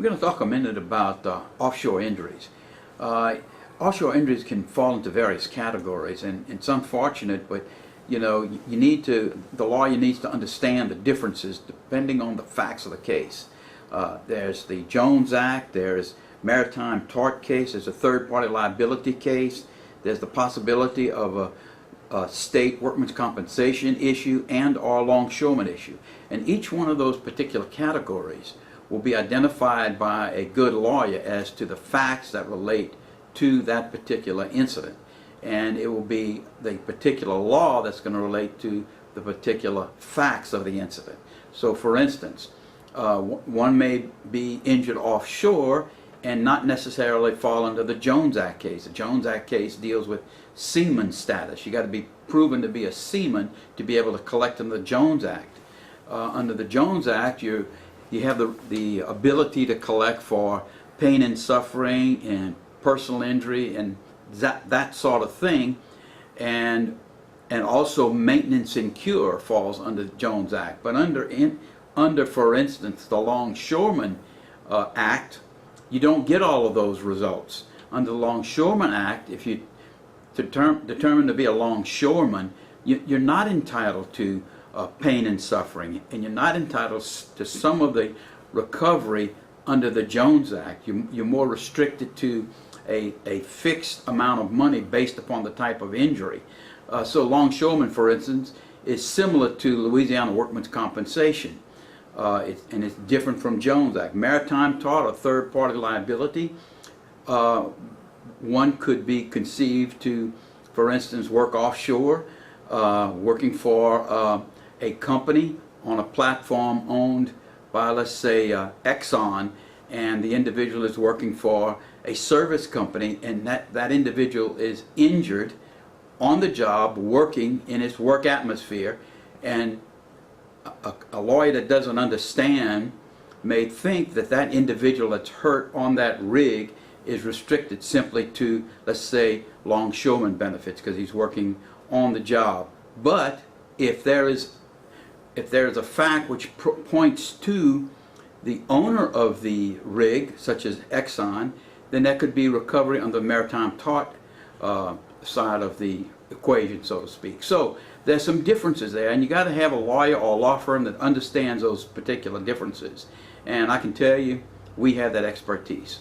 We're going to talk a minute about offshore injuries. Offshore injuries can fall into various categories, and it's unfortunate, but you know, the lawyer needs to understand the differences depending on the facts of the case. There's the Jones Act, there's maritime tort case, there's a third-party liability case, there's the possibility of a state workman's compensation issue and or longshoreman issue. And each one of those particular categories will be identified by a good lawyer as to the facts that relate to that particular incident. And it will be the particular law that's going to relate to the particular facts of the incident. So for instance, one may be injured offshore and not necessarily fall under the Jones Act case. The Jones Act case deals with seaman status. You got to be proven to be a seaman to be able to collect under the Jones Act. Under the Jones Act, you have the ability to collect for pain and suffering and personal injury and that sort of thing, and also maintenance and cure falls under the Jones Act. But under for instance the Longshoreman Act, you don't get all of those results. Under the Longshoreman Act, if you determined to be a longshoreman, you're not entitled to pain and suffering, and you're not entitled to some of the recovery under the Jones Act. You're more restricted to a fixed amount of money based upon the type of injury. So longshoreman, for instance, is similar to Louisiana workman's compensation, and it's different from Jones Act. Maritime tort or third-party liability, one could be conceived to, for instance, work offshore, working for a company on a platform owned by, let's say, Exxon, and the individual is working for a service company, and that individual is injured on the job working in its work atmosphere, and a lawyer that doesn't understand may think that that individual that's hurt on that rig is restricted simply to, let's say, longshoreman benefits because he's working on the job. But if there is a fact which points to the owner of the rig, such as Exxon, then that could be recovery on the maritime tort side of the equation, so to speak. So there's some differences there, and you got to have a lawyer or a law firm that understands those particular differences. And I can tell you, we have that expertise.